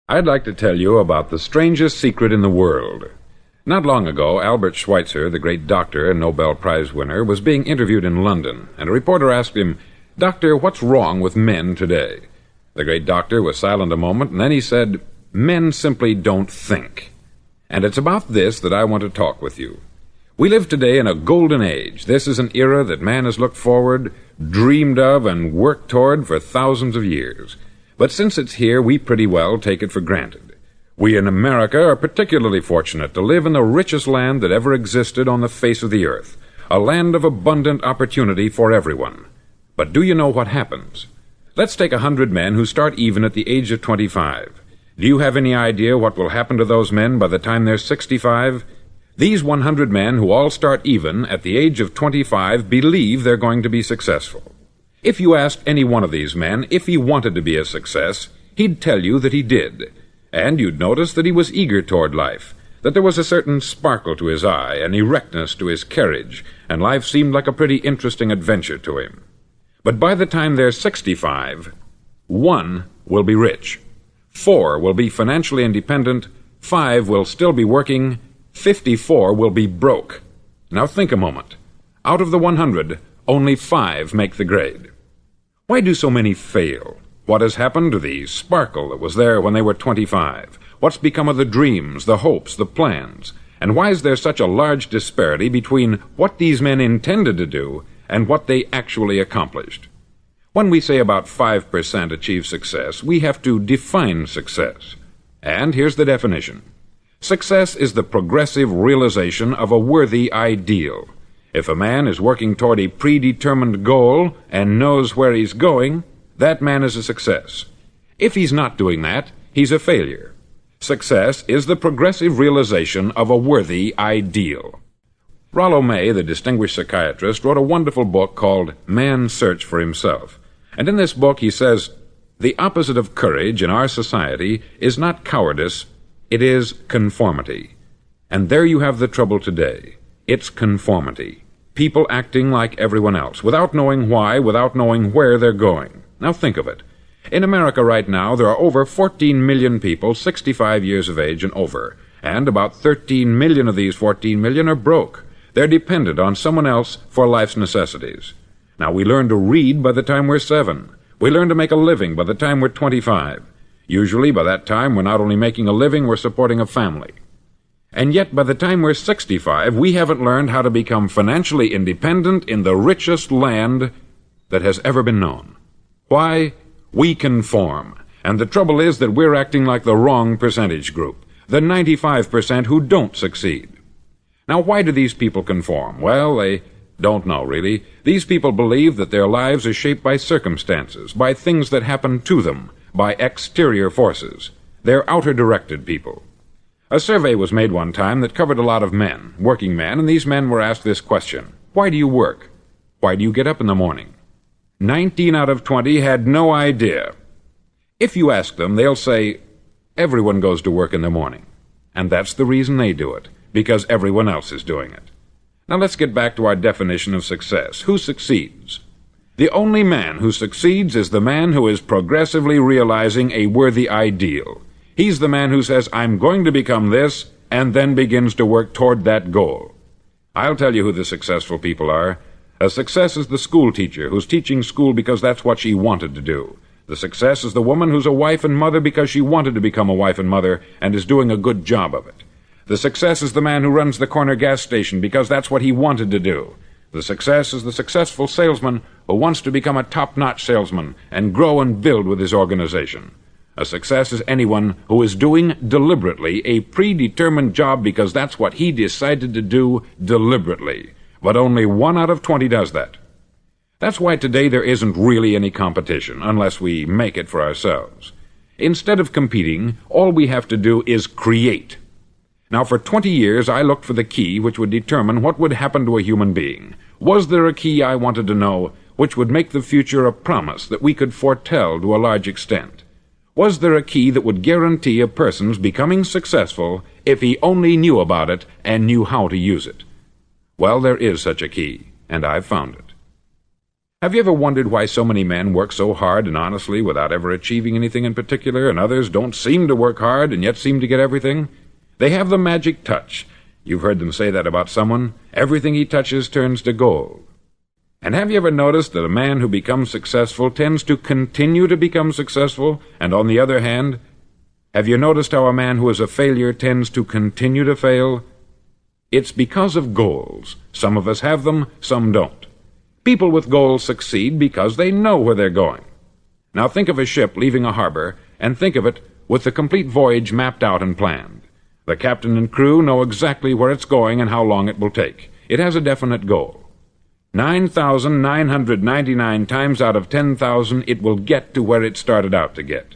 I'd like to tell you about the strangest secret in the world. Not long ago, Albert Schweitzer, the great doctor and Nobel Prize winner, was being interviewed in London, and a reporter asked him, "Doctor, what's wrong with men today?" The great doctor was silent a moment, and then he said, "Men simply don't think." And it's about this that I want to talk with you. We live today in a golden age. This is an era that man has looked forward, dreamed of, and worked toward for thousands of years. But since it's here, we pretty well take it for granted. We in America are particularly fortunate to live in the richest land that ever existed on the face of the earth, a land of abundant opportunity for everyone. But do you know what happens? Let's take 100 men who start even at the age of 25. Do you have any idea what will happen to those men by the time they're 65? These 100 men who all start even at the age of 25 believe they're going to be successful. If you asked any one of these men if he wanted to be a success, he'd tell you that he did. And you'd notice that he was eager toward life, that there was a certain sparkle to his eye, an erectness to his carriage, and life seemed like a pretty interesting adventure to him. But by the time they're 65, 1 will be rich, 4 will be financially independent, 5 will still be working, 54 will be broke. Now think a moment. Out of the 100, only 5 make the grade. Why do so many fail? What has happened to the sparkle that was there when they were 25? What's become of the dreams, the hopes, the plans? And why is there such a large disparity between what these men intended to do and what they actually accomplished? When we say about 5% achieve success, we have to define success. And here's the definition. Success is the progressive realization of a worthy ideal. If a man is working toward a predetermined goal and knows where he's going, that man is a success. If he's not doing that, he's a failure. Success is the progressive realization of a worthy ideal. Rollo May, the distinguished psychiatrist, wrote a wonderful book called Man's Search for Himself. And in this book he says, the opposite of courage in our society is not cowardice, it is conformity. And there you have the trouble today. It's conformity. People acting like everyone else, without knowing why, without knowing where they're going. Now think of it. In America right now, there are over 14 million people 65 years of age and over, and about 13 million of these 14 million are broke. They're dependent on someone else for life's necessities. Now, we learn to read by the time we're 7. We learn to make a living by the time we're 25. Usually, by that time, we're not only making a living, we're supporting a family. And yet, by the time we're 65, we haven't learned how to become financially independent in the richest land that has ever been known. Why? We conform. And the trouble is that we're acting like the wrong percentage group, the 95% who don't succeed. Now, why do these people conform? Well, they don't know, really. These people believe that their lives are shaped by circumstances, by things that happen to them, by exterior forces. They're outer-directed people. A survey was made one time that covered a lot of men, working men, and these men were asked this question. Why do you work? Why do you get up in the morning? 19 out of 20 had no idea. If you ask them, they'll say, everyone goes to work in the morning. And that's the reason they do it, because everyone else is doing it. Now let's get back to our definition of success. Who succeeds? The only man who succeeds is the man who is progressively realizing a worthy ideal. He's the man who says, I'm going to become this, and then begins to work toward that goal. I'll tell you who the successful people are. A success is the school teacher who's teaching school because that's what she wanted to do. The success is the woman who's a wife and mother because she wanted to become a wife and mother and is doing a good job of it. The success is the man who runs the corner gas station because that's what he wanted to do. The success is the successful salesman who wants to become a top-notch salesman and grow and build with his organization. A success is anyone who is doing deliberately a predetermined job because that's what he decided to do deliberately. But only 1 out of 20 does that. That's why today there isn't really any competition, unless we make it for ourselves. Instead of competing, all we have to do is create. Now, for 20 years, I looked for the key which would determine what would happen to a human being. Was there a key, I wanted to know, which would make the future a promise that we could foretell to a large extent? Was there a key that would guarantee a person's becoming successful if he only knew about it and knew how to use it? Well, there is such a key, and I've found it. Have you ever wondered why so many men work so hard and honestly without ever achieving anything in particular, and others don't seem to work hard and yet seem to get everything? They have the magic touch. You've heard them say that about someone. Everything he touches turns to gold. And have you ever noticed that a man who becomes successful tends to continue to become successful, and on the other hand, have you noticed how a man who is a failure tends to continue to fail? It's because of goals. Some of us have them, some don't. People with goals succeed because they know where they're going. Now think of a ship leaving a harbor, and think of it with the complete voyage mapped out and planned. The captain and crew know exactly where it's going and how long it will take. It has a definite goal. 9,999 times out of 10,000 it will get to where it started out to get.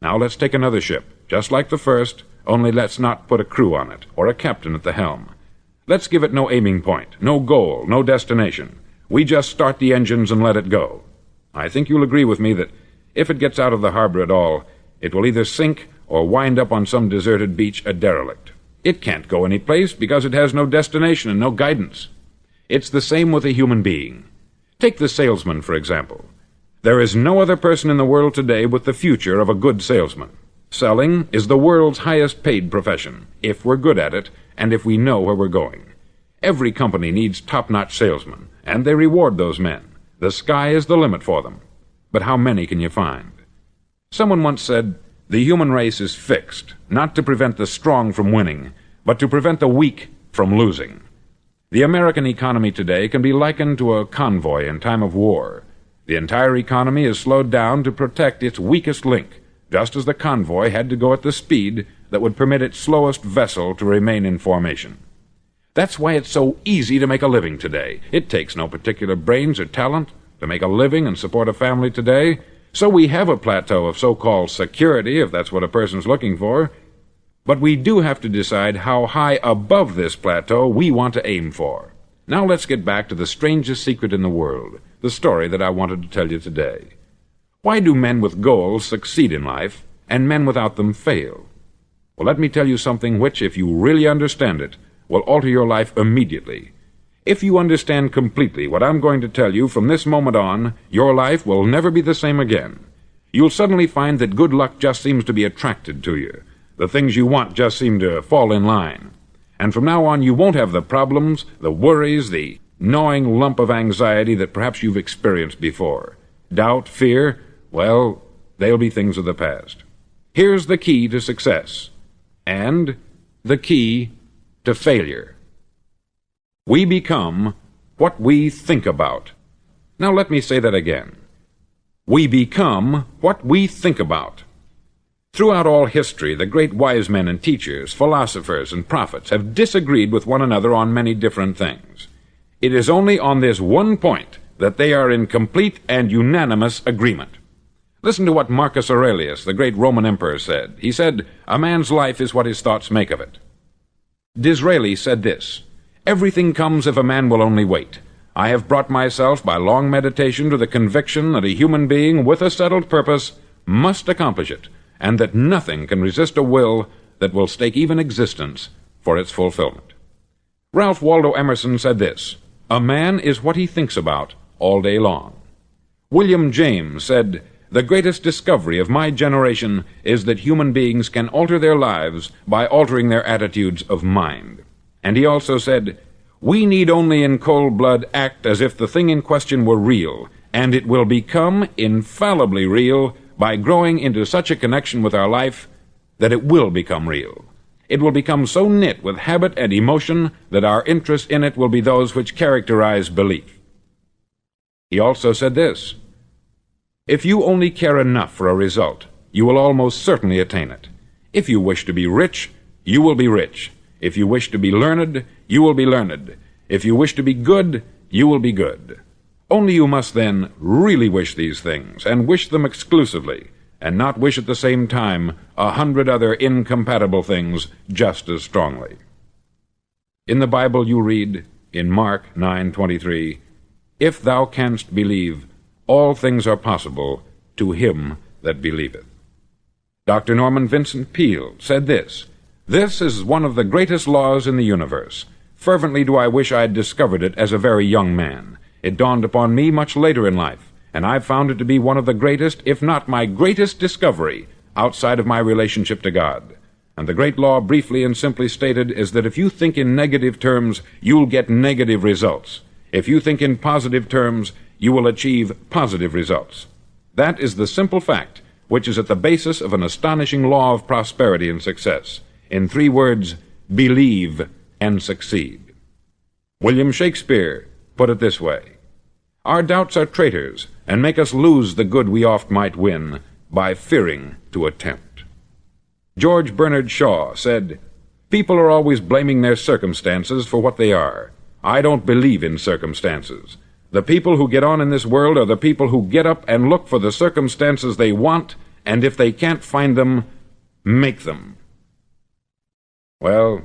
Now let's take another ship, just like the first, only let's not put a crew on it, or a captain at the helm. Let's give it no aiming point, no goal, no destination. We just start the engines and let it go. I think you'll agree with me that if it gets out of the harbor at all, it will either sink or wind up on some deserted beach a derelict. It can't go any place because it has no destination and no guidance. It's the same with a human being. Take the salesman, for example. There is no other person in the world today with the future of a good salesman. Selling is the world's highest paid profession, if we're good at it and if we know where we're going. Every company needs top-notch salesmen, and they reward those men. The sky is the limit for them. But how many can you find? Someone once said, "The human race is fixed, not to prevent the strong from winning, but to prevent the weak from losing." The American economy today can be likened to a convoy in time of war. The entire economy is slowed down to protect its weakest link, just as the convoy had to go at the speed that would permit its slowest vessel to remain in formation. That's why it's so easy to make a living today. It takes no particular brains or talent to make a living and support a family today. So we have a plateau of so-called security, if that's what a person's looking for. But we do have to decide how high above this plateau we want to aim for. Now let's get back to the strangest secret in the world, the story that I wanted to tell you today. Why do men with goals succeed in life, and men without them fail? Well, let me tell you something which, if you really understand it, will alter your life immediately. If you understand completely what I'm going to tell you from this moment on, your life will never be the same again. You'll suddenly find that good luck just seems to be attracted to you. The things you want just seem to fall in line. And from now on, you won't have the problems, the worries, the gnawing lump of anxiety that perhaps you've experienced before. Doubt, fear, well, they'll be things of the past. Here's the key to success, and the key to failure. We become what we think about. Now let me say that again. We become what we think about. Throughout all history, the great wise men and teachers, philosophers and prophets have disagreed with one another on many different things. It is only on this one point that they are in complete and unanimous agreement. Listen to what Marcus Aurelius, the great Roman emperor, said. He said, "A man's life is what his thoughts make of it." Disraeli said this, "Everything comes if a man will only wait. I have brought myself by long meditation to the conviction that a human being with a settled purpose must accomplish it, and that nothing can resist a will that will stake even existence for its fulfillment." Ralph Waldo Emerson said this, "A man is what he thinks about all day long." William James said, "The greatest discovery of my generation is that human beings can alter their lives by altering their attitudes of mind." And he also said, "We need only in cold blood act as if the thing in question were real, and it will become infallibly real by growing into such a connection with our life that it will become real. It will become so knit with habit and emotion that our interest in it will be those which characterize belief." He also said this, "If you only care enough for a result, you will almost certainly attain it. If you wish to be rich, you will be rich. If you wish to be learned, you will be learned. If you wish to be good, you will be good. Only you must then really wish these things, and wish them exclusively, and not wish at the same time 100 other incompatible things just as strongly." In the Bible you read, in Mark 9:23, "If thou canst believe, all things are possible to him that believeth." Dr. Norman Vincent Peale said this, "This is one of the greatest laws in the universe. Fervently do I wish I had discovered it as a very young man. It dawned upon me much later in life, and I've found it to be one of the greatest, if not my greatest discovery, outside of my relationship to God. And the great law, briefly and simply stated, is that if you think in negative terms, you'll get negative results. If you think in positive terms, you will achieve positive results. That is the simple fact which is at the basis of an astonishing law of prosperity and success. In 3 words, believe and succeed. William Shakespeare put it this way: "Our doubts are traitors, and make us lose the good we oft might win, by fearing to attempt." George Bernard Shaw said, "People are always blaming their circumstances for what they are. I don't believe in circumstances. The people who get on in this world are the people who get up and look for the circumstances they want, and if they can't find them, make them." Well,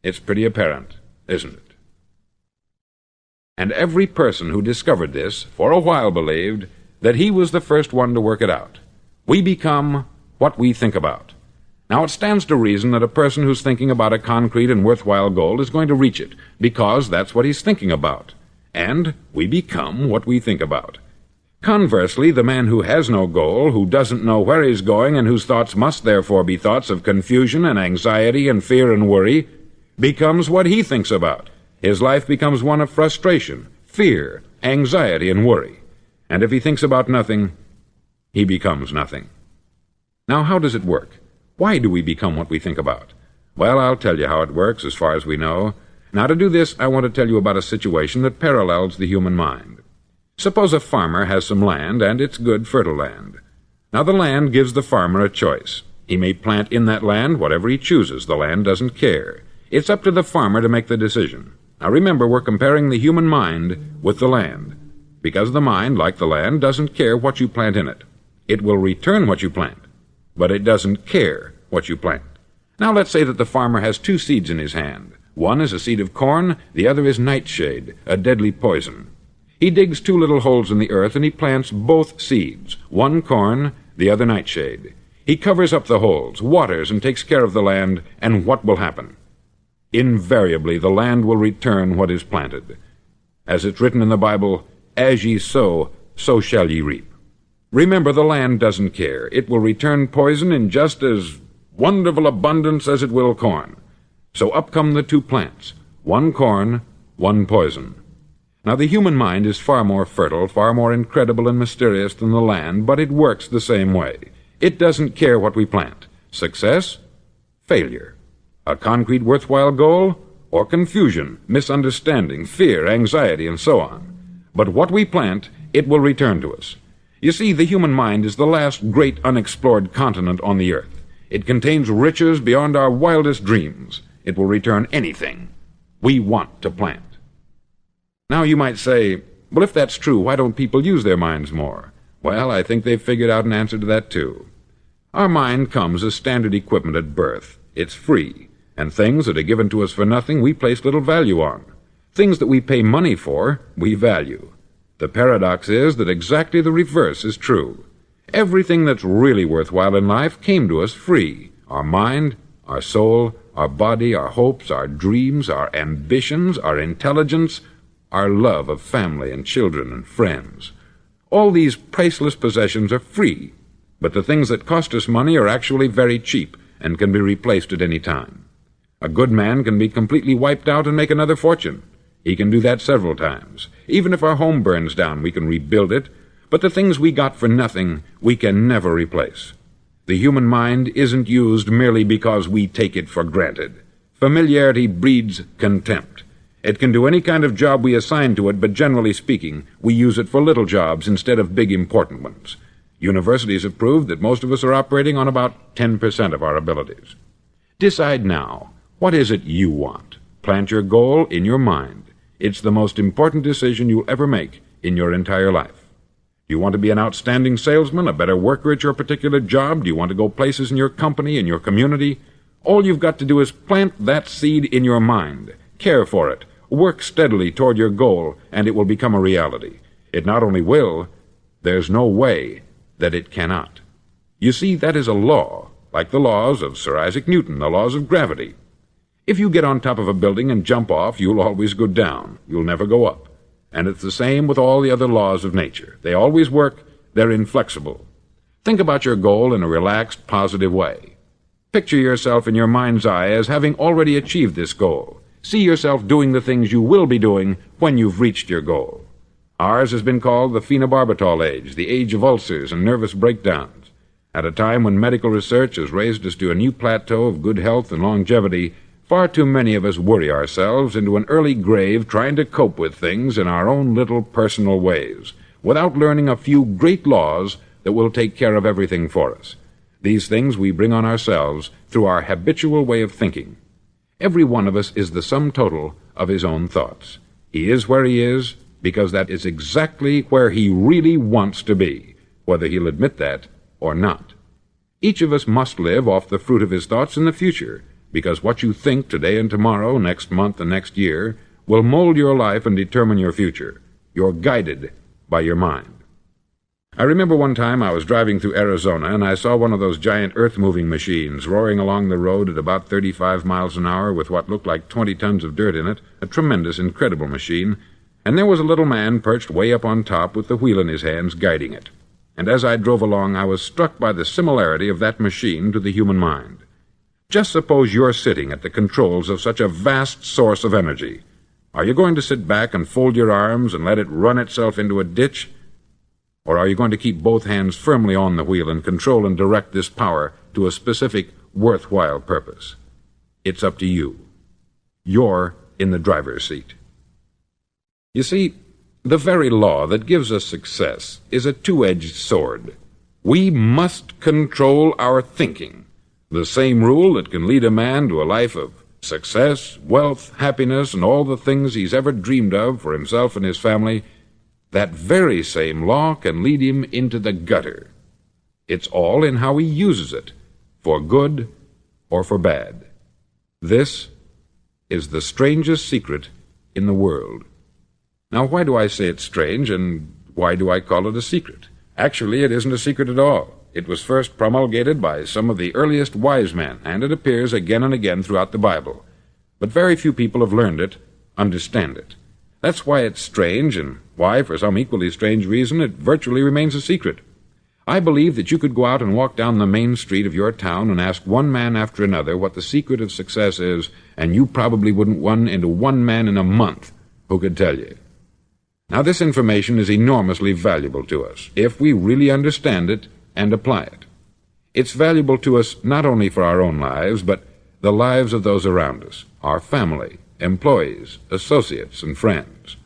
it's pretty apparent, isn't it? And every person who discovered this for a while believed that he was the first one to work it out. We become what we think about. Now, it stands to reason that a person who's thinking about a concrete and worthwhile goal is going to reach it, because that's what he's thinking about. And we become what we think about. Conversely, the man who has no goal, who doesn't know where he's going, and whose thoughts must therefore be thoughts of confusion and anxiety and fear and worry, becomes what he thinks about. His life becomes one of frustration, fear, anxiety, and worry. And if he thinks about nothing, he becomes nothing. Now, how does it work? Why do we become what we think about? Well, I'll tell you how it works as far as we know. Now, to do this, I want to tell you about a situation that parallels the human mind. Suppose a farmer has some land, and it's good, fertile land. Now, the land gives the farmer a choice. He may plant in that land whatever he chooses. The land doesn't care. It's up to the farmer to make the decision. Now, remember, we're comparing the human mind with the land, because the mind, like the land, doesn't care what you plant in it. It will return what you plant, but it doesn't care what you plant. Now, let's say that the farmer has 2 seeds in his hand. One is a seed of corn, the other is nightshade, a deadly poison. He digs 2 little holes in the earth, and he plants both seeds, one corn, the other nightshade. He covers up the holes, waters, and takes care of the land, and what will happen? Invariably, the land will return what is planted. As it's written in the Bible, "As ye sow, so shall ye reap." Remember, the land doesn't care. It will return poison in just as wonderful abundance as it will corn. So up come the 2 plants, one corn, one poison. Now, the human mind is far more fertile, far more incredible and mysterious than the land, but it works the same way. It doesn't care what we plant. Success, failure. A concrete, worthwhile goal, or confusion, misunderstanding, fear, anxiety, and so on. But what we plant, it will return to us. You see, the human mind is the last great unexplored continent on the earth. It contains riches beyond our wildest dreams. It will return anything we want to plant. Now, you might say, well, if that's true, why don't people use their minds more? Well, I think they've figured out an answer to that, too. Our mind comes as standard equipment at birth. It's free, and things that are given to us for nothing we place little value on. Things that we pay money for, we value. The paradox is that exactly the reverse is true. Everything that's really worthwhile in life came to us free. Our mind, our soul, our body, our hopes, our dreams, our ambitions, our intelligence, our love of family and children and friends. All these priceless possessions are free, but the things that cost us money are actually very cheap and can be replaced at any time. A good man can be completely wiped out and make another fortune. He can do that several times. Even if our home burns down, we can rebuild it, but the things we got for nothing, we can never replace. The human mind isn't used merely because we take it for granted. Familiarity breeds contempt. It can do any kind of job we assign to it, but generally speaking, we use it for little jobs instead of big important ones. Universities have proved that most of us are operating on about 10% of our abilities. Decide now, what is it you want? Plant your goal in your mind. It's the most important decision you'll ever make in your entire life. Do you want to be an outstanding salesman, a better worker at your particular job? Do you want to go places in your company, in your community? All you've got to do is plant that seed in your mind. Care for it. Work steadily toward your goal, and it will become a reality. It not only will, there's no way that it cannot. You see, that is a law, like the laws of Sir Isaac Newton, the laws of gravity. If you get on top of a building and jump off, you'll always go down. You'll never go up. And it's the same with all the other laws of nature. They always work. They're inflexible. Think about your goal in a relaxed, positive way. Picture yourself in your mind's eye as having already achieved this goal. See yourself doing the things you will be doing when you've reached your goal. Ours has been called the phenobarbital age, the age of ulcers and nervous breakdowns. At a time when medical research has raised us to a new plateau of good health and longevity, far too many of us worry ourselves into an early grave trying to cope with things in our own little personal ways, without learning a few great laws that will take care of everything for us. These things we bring on ourselves through our habitual way of thinking. Every one of us is the sum total of his own thoughts. He is where he is because that is exactly where he really wants to be, whether he'll admit that or not. Each of us must live off the fruit of his thoughts in the future, because what you think today and tomorrow, next month and next year, will mold your life and determine your future. You're guided by your mind. I remember one time I was driving through Arizona and I saw one of those giant earth-moving machines roaring along the road at about 35 miles an hour with what looked like 20 tons of dirt in it, a tremendous, incredible machine, and there was a little man perched way up on top with the wheel in his hands guiding it. And as I drove along, I was struck by the similarity of that machine to the human mind. Just suppose you're sitting at the controls of such a vast source of energy. Are you going to sit back and fold your arms and let it run itself into a ditch? Or are you going to keep both hands firmly on the wheel and control and direct this power to a specific, worthwhile purpose? It's up to you. You're in the driver's seat. You see, the very law that gives us success is a two-edged sword. We must control our thinking. The same rule that can lead a man to a life of success, wealth, happiness, and all the things he's ever dreamed of for himself and his family, that very same law can lead him into the gutter. It's all in how he uses it, for good or for bad. This is the strangest secret in the world. Now, why do I say it's strange, and why do I call it a secret? Actually, it isn't a secret at all. It was first promulgated by some of the earliest wise men, and it appears again and again throughout the Bible. But very few people have learned it, understand it. That's why it's strange, and why, for some equally strange reason, it virtually remains a secret. I believe that you could go out and walk down the main street of your town and ask one man after another what the secret of success is, and you probably wouldn't run into one man in a month who could tell you. Now, this information is enormously valuable to us, if we really understand it and apply it. It's valuable to us not only for our own lives, but the lives of those around us, our family, employees, associates, and friends.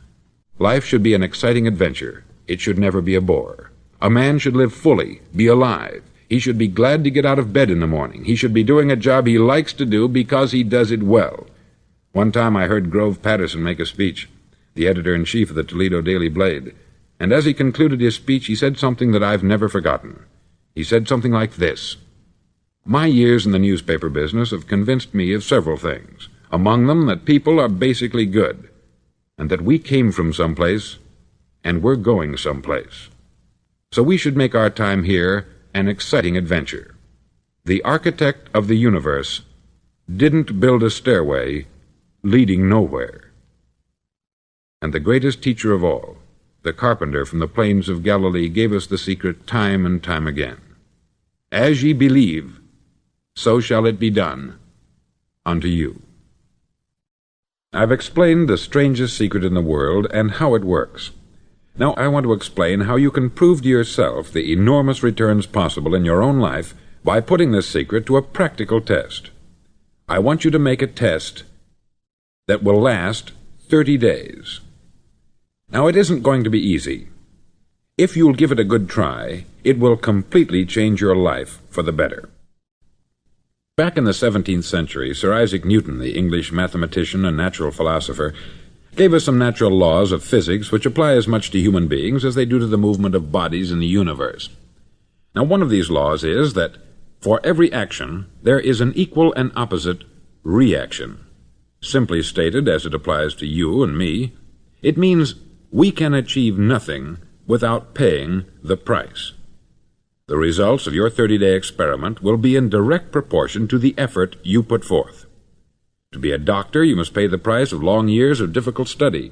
Life should be an exciting adventure. It should never be a bore. A man should live fully, be alive. He should be glad to get out of bed in the morning. He should be doing a job he likes to do because he does it well. One time I heard Grove Patterson make a speech, the editor-in-chief of the Toledo Daily Blade, and as he concluded his speech, he said something that I've never forgotten. He said something like this: "My years in the newspaper business have convinced me of several things, among them that people are basically good, and that we came from someplace, and we're going someplace. So we should make our time here an exciting adventure. The architect of the universe didn't build a stairway leading nowhere." And the greatest teacher of all, the carpenter from the plains of Galilee, gave us the secret time and time again. As ye believe, so shall it be done unto you. I've explained the strangest secret in the world and how it works. Now I want to explain how you can prove to yourself the enormous returns possible in your own life by putting this secret to a practical test. I want you to make a test that will last 30 days. Now, it isn't going to be easy. If you'll give it a good try, it will completely change your life for the better. Back in the 17th century, Sir Isaac Newton, the English mathematician and natural philosopher, gave us some natural laws of physics which apply as much to human beings as they do to the movement of bodies in the universe. Now, one of these laws is that for every action, there is an equal and opposite reaction. Simply stated, as it applies to you and me, it means we can achieve nothing without paying the price. The results of your 30-day experiment will be in direct proportion to the effort you put forth. To be a doctor, you must pay the price of long years of difficult study.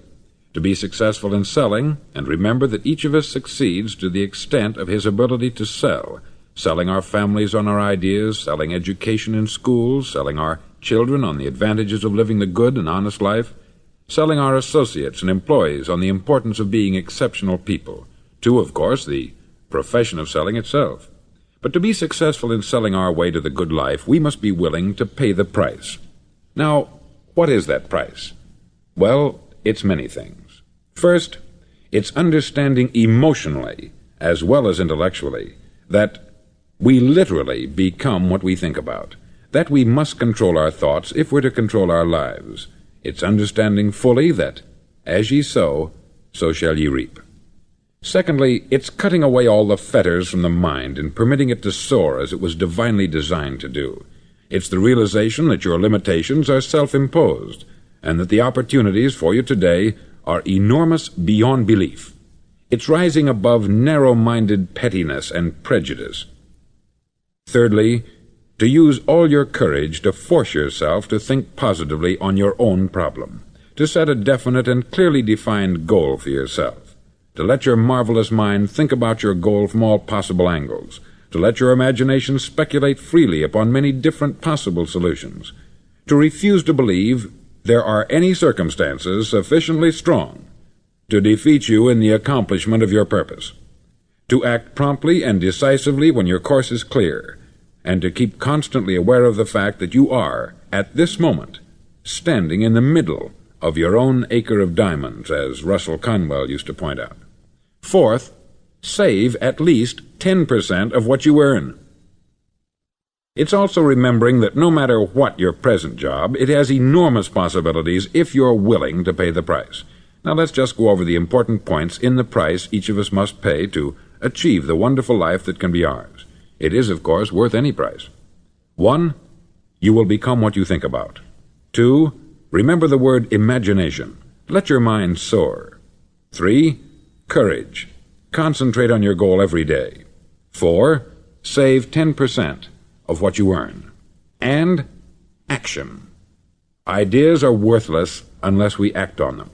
to be successful in selling, and remember that each of us succeeds to the extent of his ability to sell, selling our families on our ideas, selling education in schools, selling our children on the advantages of living the good and honest life, selling our associates and employees on the importance of being exceptional people, to, of course, the profession of selling itself. But to be successful in selling our way to the good life, we must be willing to pay the price. Now, what is that price? Well, it's many things. First, it's understanding emotionally, as well as intellectually, that we literally become what we think about, that we must control our thoughts if we're to control our lives. It's understanding fully that, as ye sow, so shall ye reap. Secondly, it's cutting away all the fetters from the mind and permitting it to soar as it was divinely designed to do. It's the realization that your limitations are self-imposed, and that the opportunities for you today are enormous beyond belief. It's rising above narrow-minded pettiness and prejudice. Thirdly, to use all your courage to force yourself to think positively on your own problem, to set a definite and clearly defined goal for yourself, to let your marvelous mind think about your goal from all possible angles, to let your imagination speculate freely upon many different possible solutions, to refuse to believe there are any circumstances sufficiently strong to defeat you in the accomplishment of your purpose, to act promptly and decisively when your course is clear, and to keep constantly aware of the fact that you are, at this moment, standing in the middle of your own acre of diamonds, as Russell Conwell used to point out. Fourth, save at least 10% of what you earn. It's also remembering that no matter what your present job, it has enormous possibilities if you're willing to pay the price. Now let's just go over the important points in the price each of us must pay to achieve the wonderful life that can be ours. It is, of course, worth any price. 1. You will become what you think about. 2. Remember the word imagination. Let your mind soar. 3. Courage. Concentrate on your goal every day. 4. Save 10% of what you earn. And action. Ideas are worthless unless we act on them.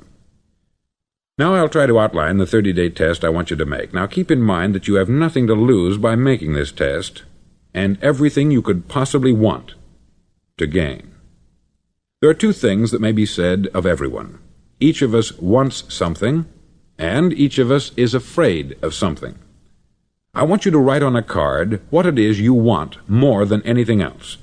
Now I'll try to outline the 30-day test I want you to make. Now keep in mind that you have nothing to lose by making this test, and everything you could possibly want to gain. There are two things that may be said of everyone. Each of us wants something, and each of us is afraid of something. I want you to write on a card what it is you want more than anything else.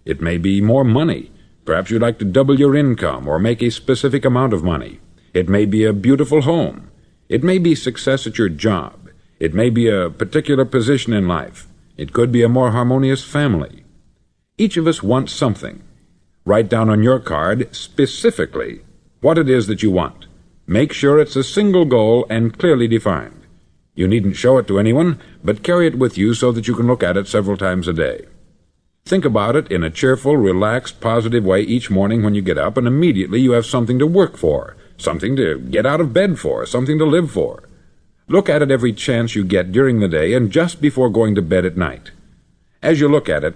It may be more money. Perhaps you'd like to double your income or make a specific amount of money. It may be a beautiful home. It may be success at your job. It may be a particular position in life. It could be a more harmonious family. Each of us wants something. Write down on your card specifically what it is that you want. Make sure it's a single goal and clearly defined. You needn't show it to anyone, but carry it with you so that you can look at it several times a day. Think about it in a cheerful, relaxed, positive way each morning when you get up, and immediately you have something to work for, something to get out of bed for, something to live for. Look at it every chance you get during the day and just before going to bed at night. As you look at it,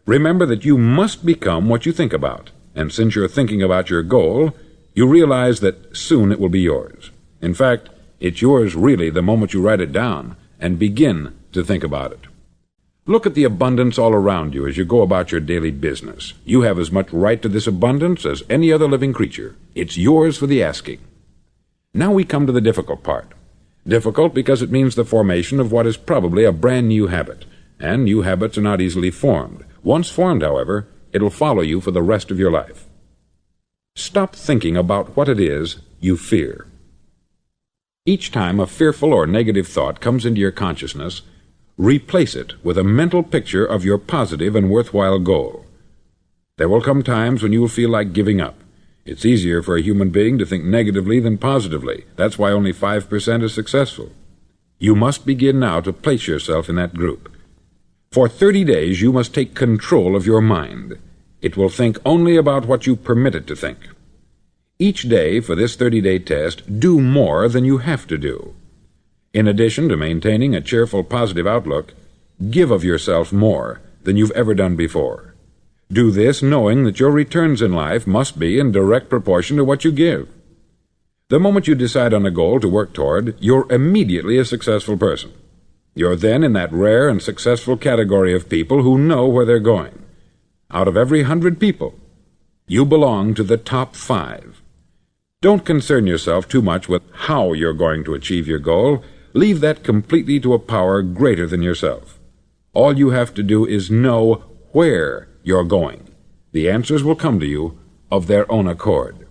remember that you must become what you think about, and since you're thinking about your goal, you realize that soon it will be yours. In fact, it's yours really the moment you write it down and begin to think about it. Look at the abundance all around you as you go about your daily business. You have as much right to this abundance as any other living creature. It's yours for the asking. Now we come to the difficult part. Difficult because it means the formation of what is probably a brand new habit, and new habits are not easily formed. Once formed, however, it'll follow you for the rest of your life. Stop thinking about what it is you fear. Each time a fearful or negative thought comes into your consciousness, replace it with a mental picture of your positive and worthwhile goal. There will come times when you will feel like giving up. It's easier for a human being to think negatively than positively. That's why only 5% is successful. You must begin now to place yourself in that group. For 30 days you must take control of your mind. It will think only about what you permit it to think. Each day for this 30-day test, do more than you have to do. In addition to maintaining a cheerful, positive outlook, give of yourself more than you've ever done before. Do this knowing that your returns in life must be in direct proportion to what you give. The moment you decide on a goal to work toward, you're immediately a successful person. You're then in that rare and successful category of people who know where they're going. Out of every 100 people, you belong to the top 5. Don't concern yourself too much with how you're going to achieve your goal. Leave that completely to a power greater than yourself. All you have to do is know where you're going. The answers will come to you of their own accord.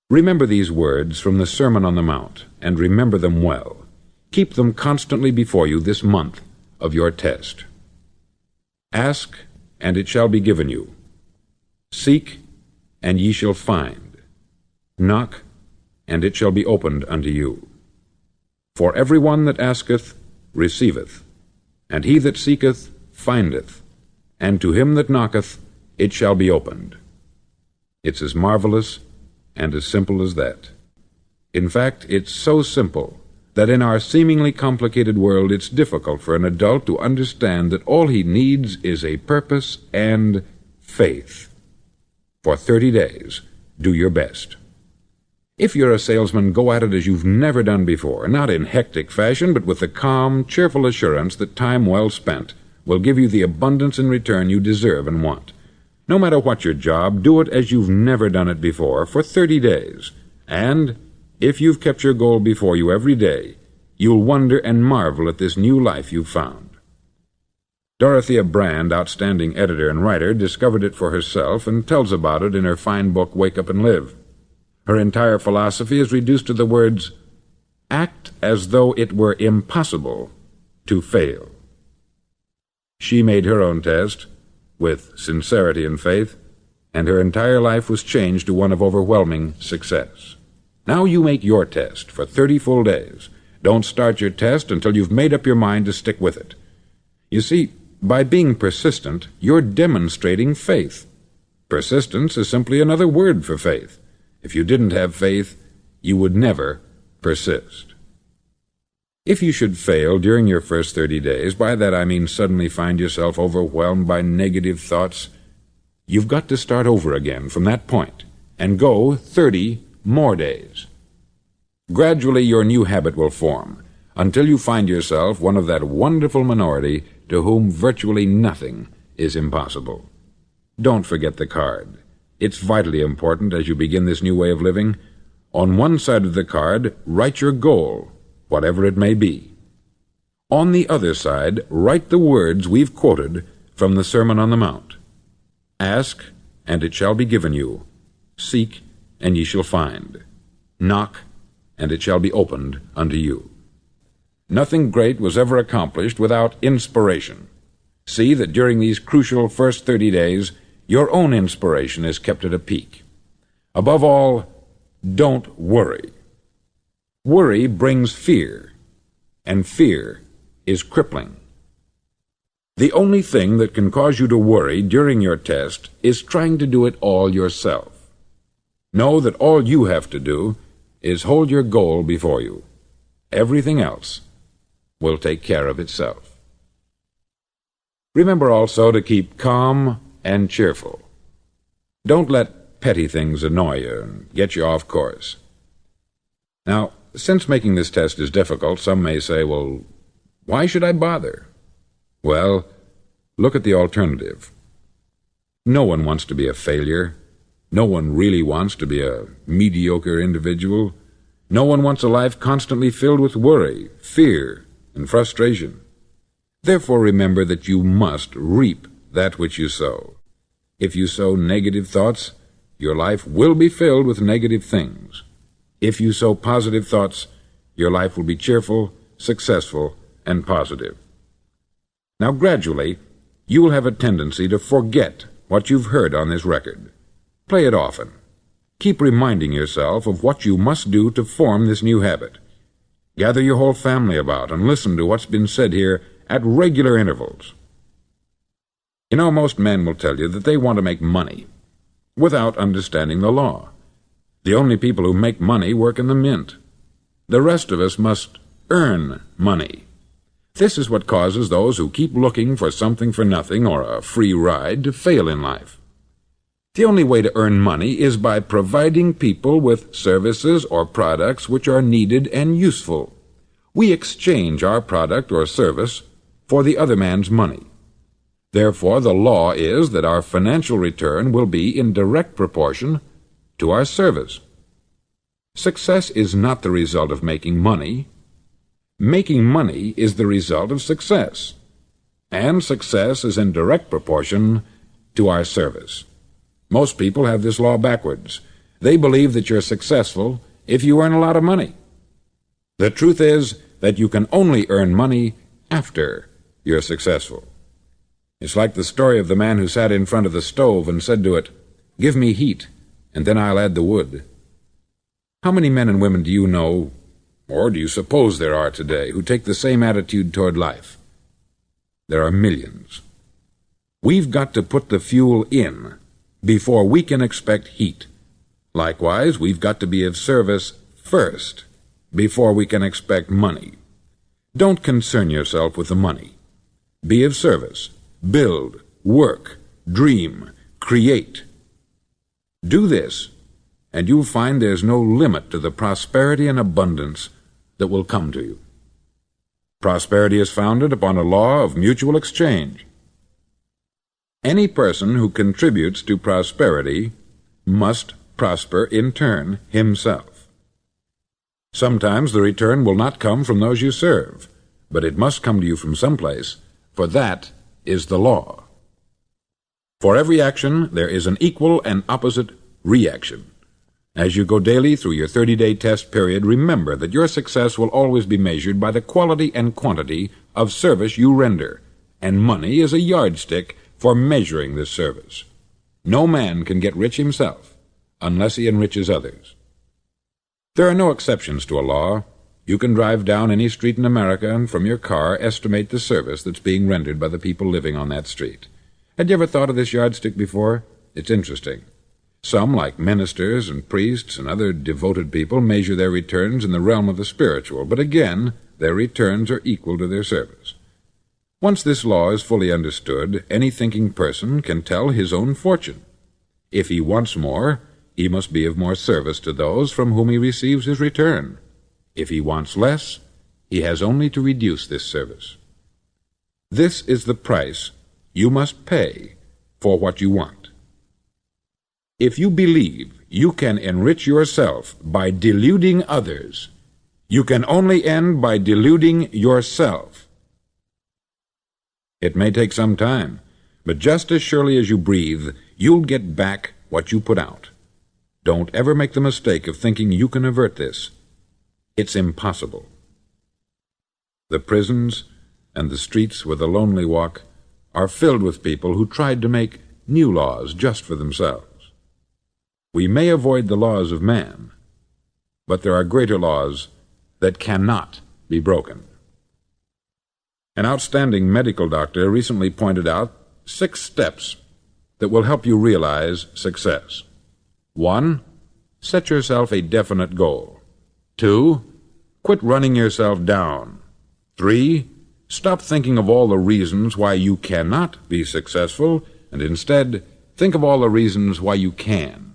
Remember these words from the Sermon on the Mount, and remember them well. Keep them constantly before you this month of your test. Ask, and it shall be given you. Seek, and ye shall find. Knock, and it shall be opened unto you. For every one that asketh receiveth, and he that seeketh findeth, and to him that knocketh it shall be opened. It's as marvelous and as simple as that. In fact, it's so simple that in our seemingly complicated world it's difficult for an adult to understand that all he needs is a purpose and faith. For 30 days, do your best. If you're a salesman, go at it as you've never done before, not in hectic fashion, but with the calm, cheerful assurance that time well spent will give you the abundance in return you deserve and want. No matter what your job, do it as you've never done it before for 30 days. And if you've kept your goal before you every day, you'll wonder and marvel at this new life you've found. Dorothea Brand, outstanding editor and writer, discovered it for herself and tells about it in her fine book, Wake Up and Live. Her entire philosophy is reduced to the words, act as though it were impossible to fail. She made her own test with sincerity and faith, and her entire life was changed to one of overwhelming success. Now you make your test for 30 full days. Don't start your test until you've made up your mind to stick with it. You see, by being persistent, you're demonstrating faith. Persistence is simply another word for faith. If you didn't have faith, you would never persist. If you should fail during your first 30 days, by that I mean suddenly find yourself overwhelmed by negative thoughts, you've got to start over again from that point and go 30 more days. Gradually your new habit will form until you find yourself one of that wonderful minority to whom virtually nothing is impossible. Don't forget the card. It's vitally important as you begin this new way of living. On one side of the card, write your goal, whatever it may be. On the other side, write the words we've quoted from the Sermon on the Mount. Ask, and it shall be given you. Seek, and ye shall find. Knock, and it shall be opened unto you. Nothing great was ever accomplished without inspiration. See that during these crucial first 30 days, your own inspiration is kept at a peak. Above all, don't worry. Worry brings fear, and fear is crippling. The only thing that can cause you to worry during your test is trying to do it all yourself. Know that all you have to do is hold your goal before you. Everything else will take care of itself. Remember also to keep calm and cheerful. Don't let petty things annoy you and get you off course. Now, since making this test is difficult, some may say, well, why should I bother? Well, look at the alternative. No one wants to be a failure. No one really wants to be a mediocre individual. No one wants a life constantly filled with worry, fear, and frustration. Therefore, remember that you must reap that which you sow. If you sow negative thoughts, your life will be filled with negative things. If you sow positive thoughts, your life will be cheerful, successful, and positive. Now, gradually, you will have a tendency to forget what you've heard on this record. Play it often. Keep reminding yourself of what you must do to form this new habit. Gather your whole family about and listen to what's been said here at regular intervals. You know, most men will tell you that they want to make money without understanding the law. The only people who make money work in the mint. The rest of us must earn money. This is what causes those who keep looking for something for nothing or a free ride to fail in life. The only way to earn money is by providing people with services or products which are needed and useful. We exchange our product or service for the other man's money. Therefore, the law is that our financial return will be in direct proportion to our service. Success is not the result of making money. Making money is the result of success, and success is in direct proportion to our service. Most people have this law backwards. They believe that you're successful if you earn a lot of money. The truth is that you can only earn money after you're successful. It's like the story of the man who sat in front of the stove and said to it, "Give me heat, and then I'll add the wood." How many men and women do you know, or do you suppose there are today, who take the same attitude toward life? There are millions. We've got to put the fuel in before we can expect heat. Likewise, we've got to be of service first before we can expect money. Don't concern yourself with the money. Be of service. Build, work, dream, create. Do this, and you'll find there's no limit to the prosperity and abundance that will come to you. Prosperity is founded upon a law of mutual exchange. Any person who contributes to prosperity must prosper in turn himself. Sometimes the return will not come from those you serve, but it must come to you from someplace, for that is the law. For every action there is an equal and opposite reaction. As you go daily through your 30-day test period, remember that your success will always be measured by the quality and quantity of service you render, and money is a yardstick for measuring this service. No man can get rich himself unless he enriches others. There are no exceptions to a law. You can drive down any street in America and from your car estimate the service that's being rendered by the people living on that street. Had you ever thought of this yardstick before? It's interesting. Some, like ministers and priests and other devoted people, measure their returns in the realm of the spiritual, but again, their returns are equal to their service. Once this law is fully understood, any thinking person can tell his own fortune. If he wants more, he must be of more service to those from whom he receives his return. If he wants less, he has only to reduce this service. This is the price you must pay for what you want. If you believe you can enrich yourself by deluding others, you can only end by deluding yourself. It may take some time, but just as surely as you breathe, you'll get back what you put out. Don't ever make the mistake of thinking you can avert this. It's impossible. The prisons and the streets where the lonely walk are filled with people who tried to make new laws just for themselves. We may avoid the laws of man, but there are greater laws that cannot be broken. An outstanding medical doctor recently pointed out 6 steps that will help you realize success. 1. Set yourself a definite goal. 2. Quit running yourself down. 3. Stop thinking of all the reasons why you cannot be successful, and instead think of all the reasons why you can.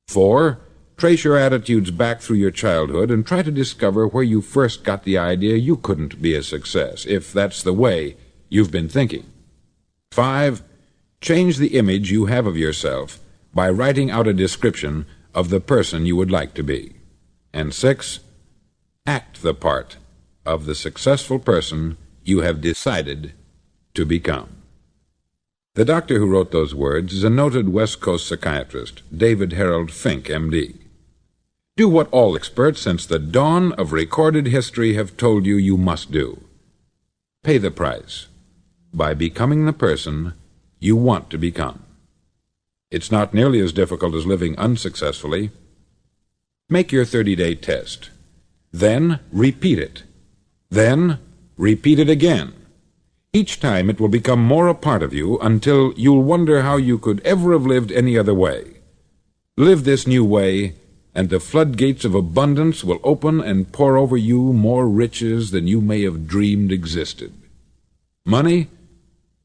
4. Trace your attitudes back through your childhood and try to discover where you first got the idea you couldn't be a success, if that's the way you've been thinking. 5. Change the image you have of yourself by writing out a description of the person you would like to be. And 6. Act the part of the successful person you have decided to become. The doctor who wrote those words is a noted West Coast psychiatrist, David Harold Fink, M.D. Do what all experts since the dawn of recorded history have told you you must do. Pay the price by becoming the person you want to become. It's not nearly as difficult as living unsuccessfully. Make your 30-day test. Then repeat it. Then repeat it again. Each time it will become more a part of you until you'll wonder how you could ever have lived any other way. Live this new way, and the floodgates of abundance will open and pour over you more riches than you may have dreamed existed. Money?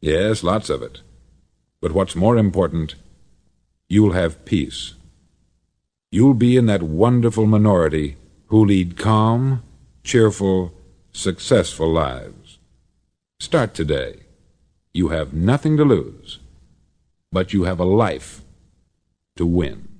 Yes, lots of it. But what's more important, you'll have peace. You'll be in that wonderful minority who lead calm, cheerful, successful lives. Start today. You have nothing to lose, but you have a life to win.